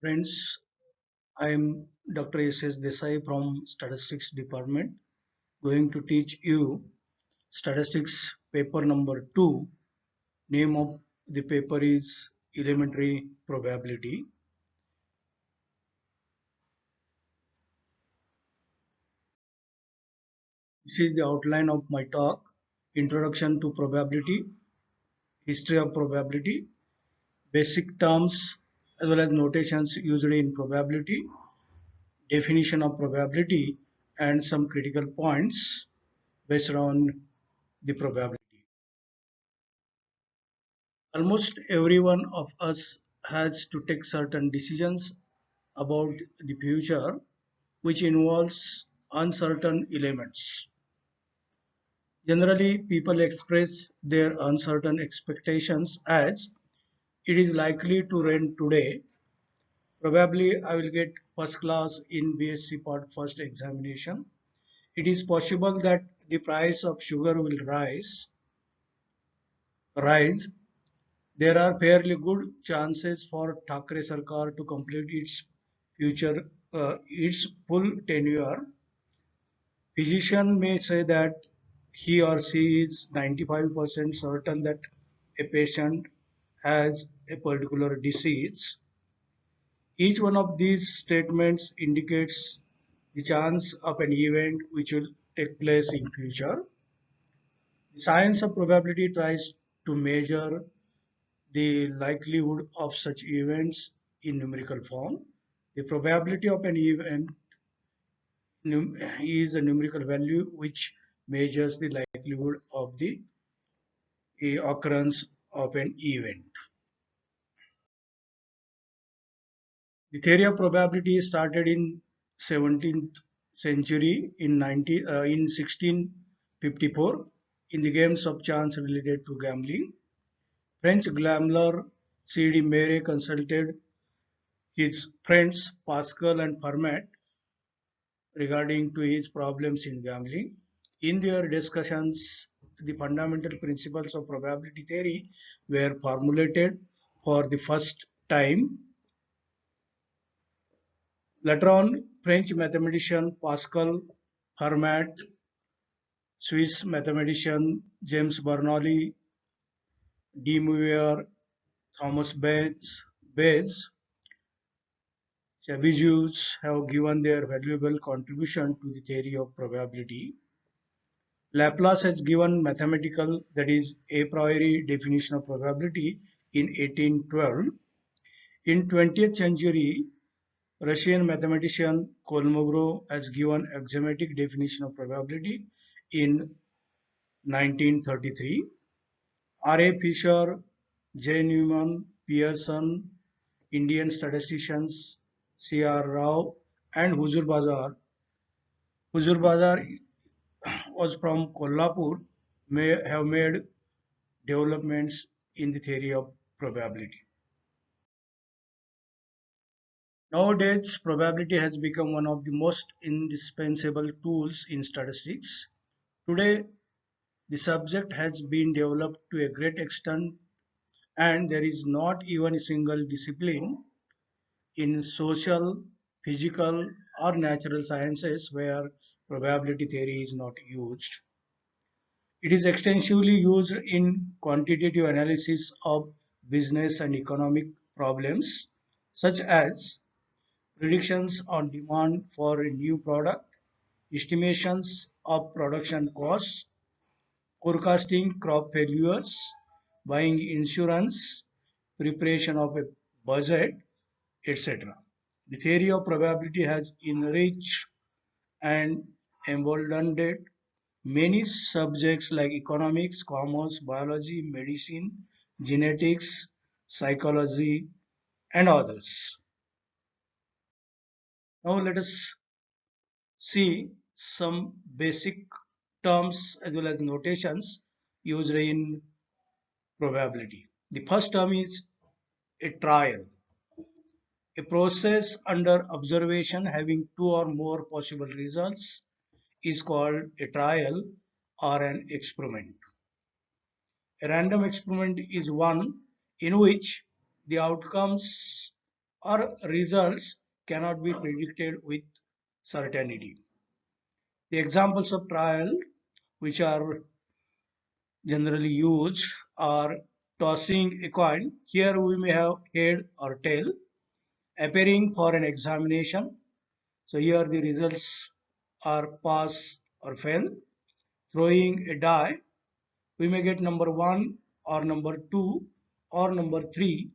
Friends, I am Dr. S.S. Desai from Statistics Department, going to teach you Statistics paper number 2. Name of the paper is Elementary Probability. This is the outline of my talk. Introduction to probability, history of probability, basic terms as well as notations used in probability, definition of probability, and some critical points based on the probability. Almost every one of us has to take certain decisions about the future which involves uncertain elements. Generally, people express their uncertain expectations as it is likely to rain today. Probably I will get first class in BSc Part First examination. It is possible that the price of sugar will rise. There are fairly good chances for Thackeray Sarkar to complete its full tenure. Physician may say that he or she is 95% certain that a patient has a particular disease. Each one of these statements indicates the chance of an event which will take place in future. The science of probability tries to measure the likelihood of such events in numerical form. The probability of an event is a numerical value which measures the likelihood of the occurrence of an event. The theory of probability started in 17th century in 1654 in the games of chance related to gambling. French gambler C.D. Marais consulted his friends Pascal and Fermat regarding to his problems in gambling. In their discussions, the fundamental principles of probability theory were formulated for the first time. Later on, French mathematician Pascal, Fermat, Swiss mathematician James Bernoulli, De Moivre, Thomas Bayes, Chabizus have given their valuable contribution to the theory of probability. Laplace has given mathematical, that is, a priori definition of probability in 1812. In 20th century, Russian mathematician Kolmogorov has given axiomatic definition of probability in 1933. R.A. Fisher, J. Newman, Pearson, Indian statisticians C.R. Rao, and Huzur Bazar was from Kolhapur, may have made developments in the theory of probability. Nowadays, probability has become one of the most indispensable tools in statistics. Today, the subject has been developed to a great extent, and there is not even a single discipline in social, physical, or natural sciences where probability theory is not used. It is extensively used in quantitative analysis of business and economic problems, such as predictions on demand for a new product, estimations of production costs, forecasting crop failures, buying insurance, preparation of a budget, etc. The theory of probability has enriched and emboldened many subjects like economics, commerce, biology, medicine, genetics, psychology, and others. Now let us see some basic terms as well as notations used in probability. The first term is a trial, a process under observation having two or more possible results is called a trial or an experiment. A random experiment is one in which the outcomes or results cannot be predicted with certainty. The examples of trial which are generally used are tossing a coin. Here we may have head or tail. Appearing for an examination. So here the results are pass or fail. Throwing a die, we may get number 1 or number 2 or number 3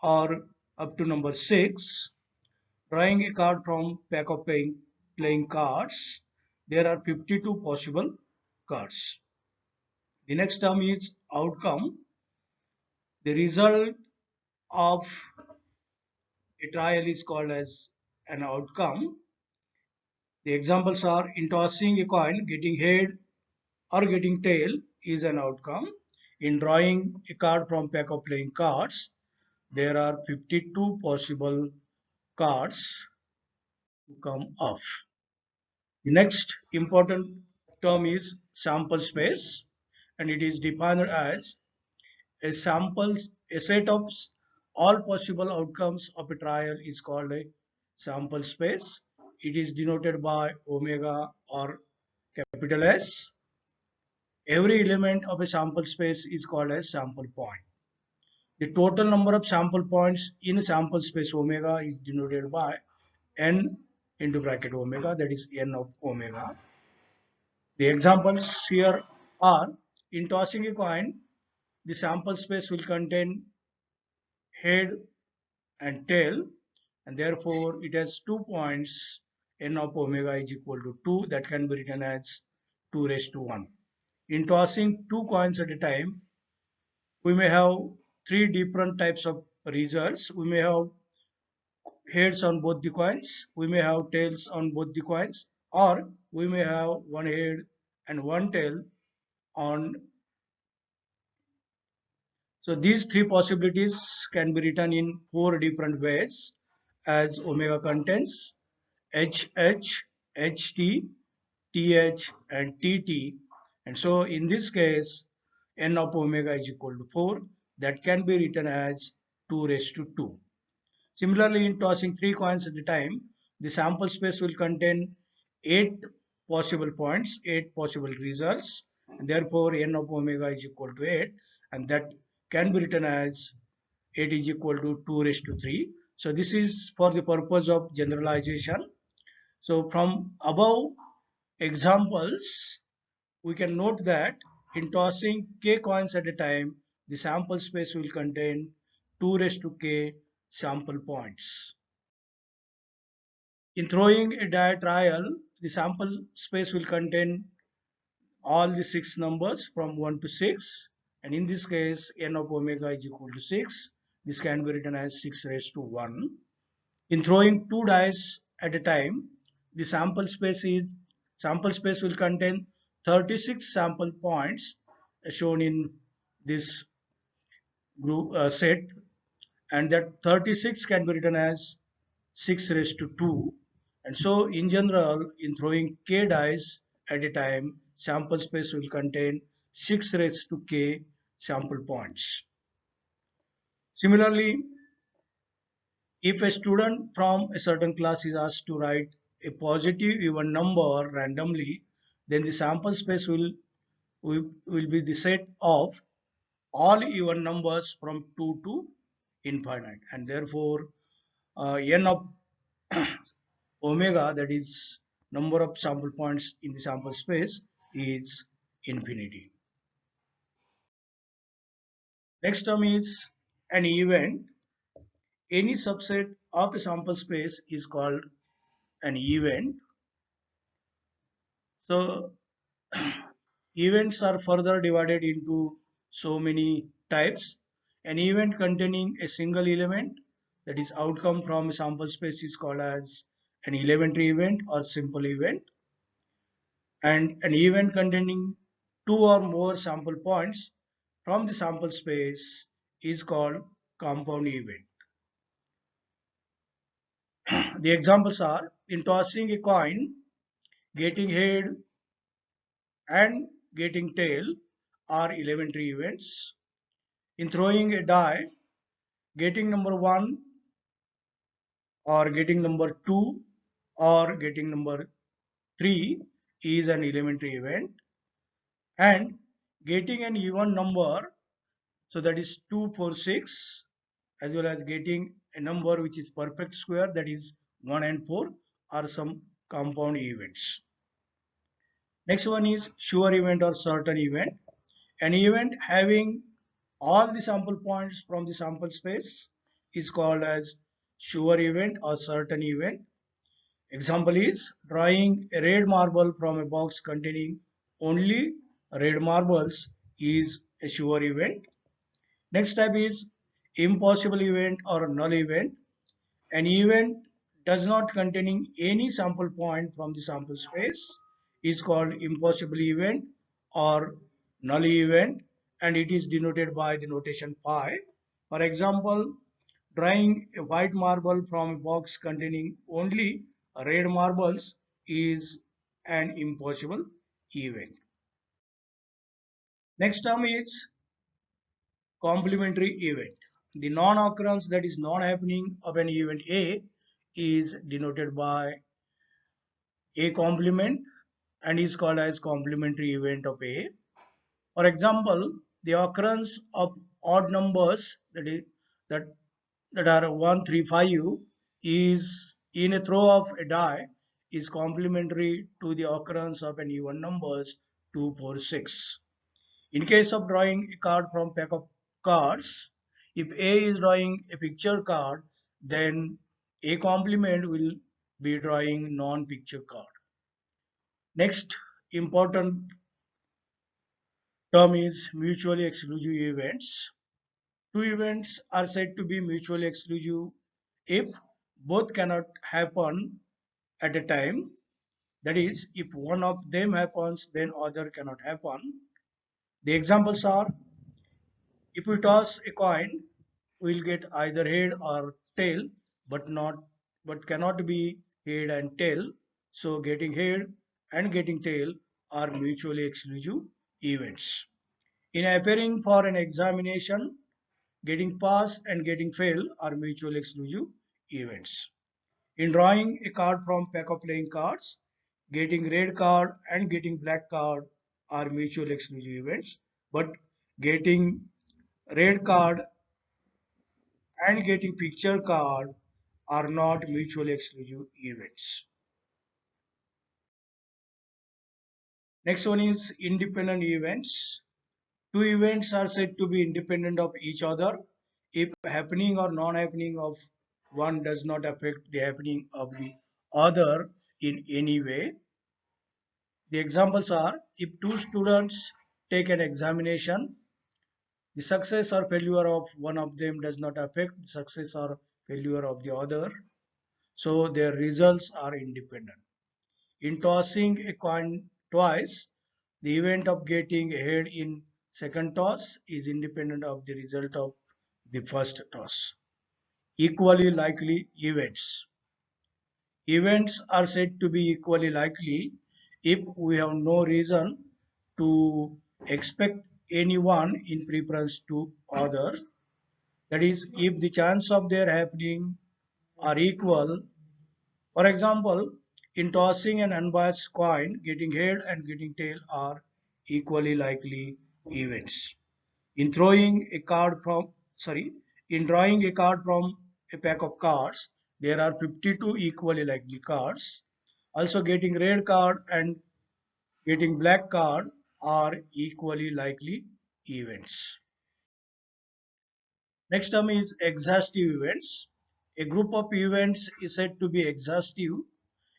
or up to number 6. Drawing a card from pack of playing cards, there are 52 possible cards. The next term is outcome. The result of a trial is called as an outcome. The examples are in tossing a coin, getting head or getting tail is an outcome. In drawing a card from pack of playing cards, there are 52 possible cards to come off. The next important term is sample space, and it is defined as a set of all possible outcomes of a trial is called a sample space. It is denoted by omega or capital S. Every element of a sample space is called as sample point. The total number of sample points in a sample space omega is denoted by n into bracket omega, that is n of omega. The examples here are in tossing a coin, the sample space will contain head and tail, and therefore it has 2 points. N of omega is equal to 2, that can be written as 2 raised to 1. In tossing 2 coins at a time, we may have 3 different types of results. We may have heads on both the coins, we may have tails on both the coins, or we may have one head and one tail on. So these 3 possibilities can be written in 4 different ways, as omega contains HH, HT, TH and TT, and so in this case n of omega is equal to 4, that can be written as 2 raised to 2. Similarly, in tossing 3 coins at a time, the sample space will contain 8 possible points, 8 possible results, and therefore n of omega is equal to 8, and that can be written as 8 is equal to 2 raised to 3. So this is for the purpose of generalization. So from above examples, we can note that in tossing k coins at a time, the sample space will contain 2 raised to k sample points. In throwing a die trial, the sample space will contain all the 6 numbers from 1 to 6, and in this case n of omega is equal to 6. This can be written as 6 raised to 1. In throwing 2 dice at a time, the sample space will contain 36 sample points shown in this group set, and that 36 can be written as 6 raised to 2. And so in general, in throwing k dice at a time, sample space will contain 6 raised to k sample points. Similarly, if a student from a certain class is asked to write a positive even number randomly, then the sample space will be the set of all even numbers from 2 to infinite, and therefore n of omega, that is number of sample points in the sample space, is infinity. Next term is an event. Any subset of a sample space is called an event. So events are further divided into so many types. An event containing a single element, that is outcome from a sample space, is called as an elementary event or simple event. And an event containing 2 or more sample points from the sample space is called compound event. The examples are in tossing a coin, getting head and getting tail are elementary events. In throwing a die, getting number 1 or getting number 2 or getting number 3 is an elementary event, and getting an even number, so that is 2 4 6, as well as getting a number which is perfect square, that is 1 and 4, are some compound events. Next one is sure event or certain event. An event having all the sample points from the sample space is called as sure event or certain event. Example is drawing a red marble from a box containing only red marbles is a sure event. Next type is impossible event or null event. An event does not containing any sample point from the sample space is called impossible event or null event, and it is denoted by the notation pi. For example, drawing a white marble from a box containing only red marbles is an impossible event. Next term is complementary event. The non-occurrence, that is non-happening of an event A, is denoted by A complement and is called as complementary event of A. For example, the occurrence of odd numbers, that that are 1 3 5 is in a throw of a die is complementary to the occurrence of an even numbers 2 4 6. In case of drawing a card from pack of cards, if A is drawing a picture card, then A complement will be drawing non-picture card. Next important term is mutually exclusive events. Two events are said to be mutually exclusive if both cannot happen at a time. That is, if one of them happens, then other cannot happen. The examples are, if we toss a coin, we'll get either head or tail, but cannot be head and tail. So getting head and getting tail are mutually exclusive events. In appearing for an examination, getting pass and getting fail are mutually exclusive events. In drawing a card from pack of playing cards, getting red card and getting black card are mutually exclusive events, but getting red card and getting picture card are not mutually exclusive events. Next one is independent events. Two events are said to be independent of each other if happening or non-happening of one does not affect the happening of the other in any way. The examples are, if two students take an examination, the success or failure of one of them does not affect the success or failure of the other, so their results are independent. In tossing a coin twice, the event of getting ahead in second toss is independent of the result of the first toss. Equally likely events. Events are said to be equally likely if we have no reason to expect anyone in preference to others. That is, if the chance of their happening are equal. For example, in tossing an unbiased coin, getting head and getting tail are equally likely events. In throwing a card from, sorry, in drawing a card from a pack of cards, there are 52 equally likely cards. Also, getting red card and getting black card are equally likely events. Next term is exhaustive events. A group of events is said to be exhaustive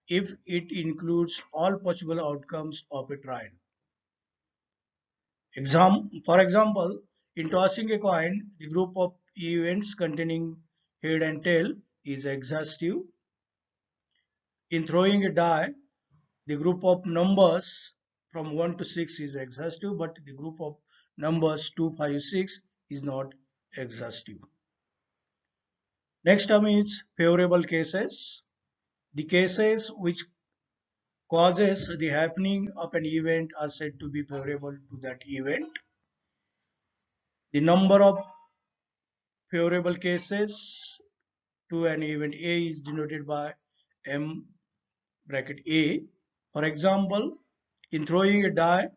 if it includes all possible outcomes of a trial. For example, in tossing a coin, the group of events containing head and tail is exhaustive. In throwing a die, the group of numbers from 1 to 6 is exhaustive, but the group of numbers 2, 5, 6 is not exhaustive. Next term is favorable cases. The cases which causes the happening of an event are said to be favorable to that event. The number of favorable cases to an event A is denoted by M bracket A. For example, in throwing a die,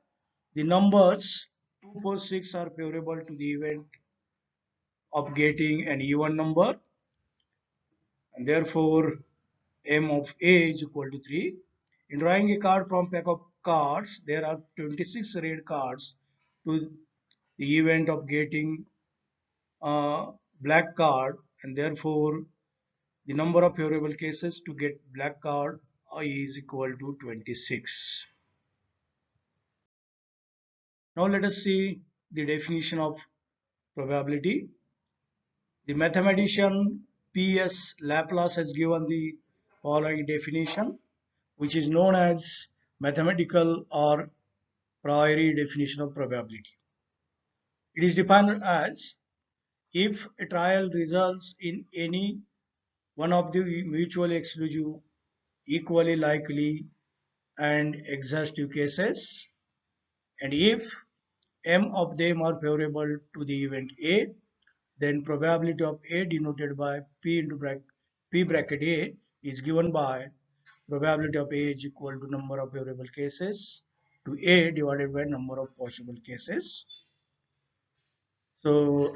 the numbers 2, 4, 6 are favorable to the event of getting an even number, and therefore M of A is equal to 3. In drawing a card from pack of cards, there are 26 red cards to the event of getting a black card, and therefore the number of favorable cases to get black card is equal to 26. Now let us see the definition of probability. The mathematician P.S. Laplace has given the following definition, which is known as mathematical or priori definition of probability. It is defined as if a trial results in any one of the mutually exclusive, equally likely, and exhaustive cases, and if m of them are favorable to the event A, then probability of A denoted by P into P bracket A is given by probability of A is equal to number of favorable cases to A divided by number of possible cases. So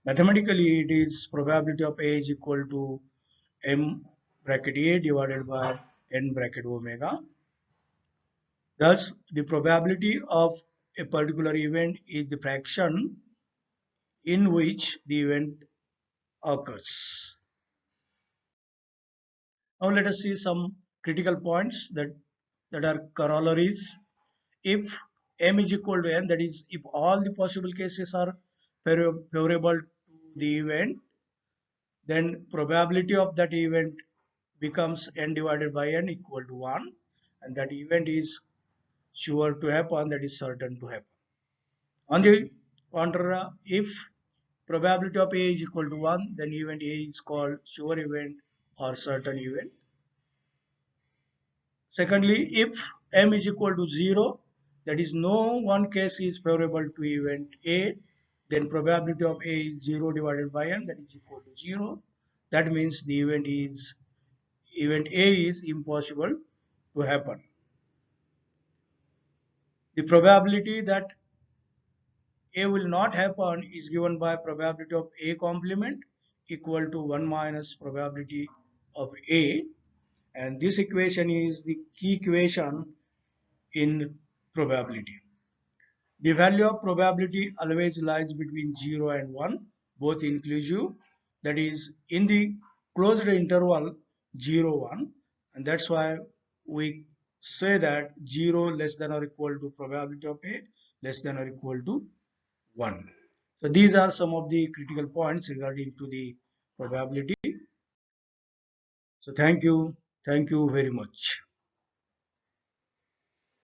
mathematically it is probability of A is equal to M bracket A divided by N bracket omega. Thus the probability of a particular event is the fraction in which the event occurs. Now let us see some critical points that are corollaries. If m is equal to n, that is, if all the possible cases are favorable to the event, then probability of that event becomes n divided by n equal to 1, and that event is sure to happen, that is certain to happen. On the contrary, if probability of A is equal to 1, then event A is called sure event or certain event. Secondly, if m is equal to 0, that is, no one case is favorable to event A, then probability of A is 0 divided by n, that is equal to 0. That means the event A is impossible to happen. The probability that A will not happen is given by probability of A complement equal to 1 minus probability of A, and this equation is the key equation in probability. The value of probability always lies between 0 and 1, both inclusive, that is, in the closed interval 0, 1, and that's why we say that 0 less than or equal to probability of A less than or equal to 1. So these are some of the critical points regarding to the probability. So thank you very much.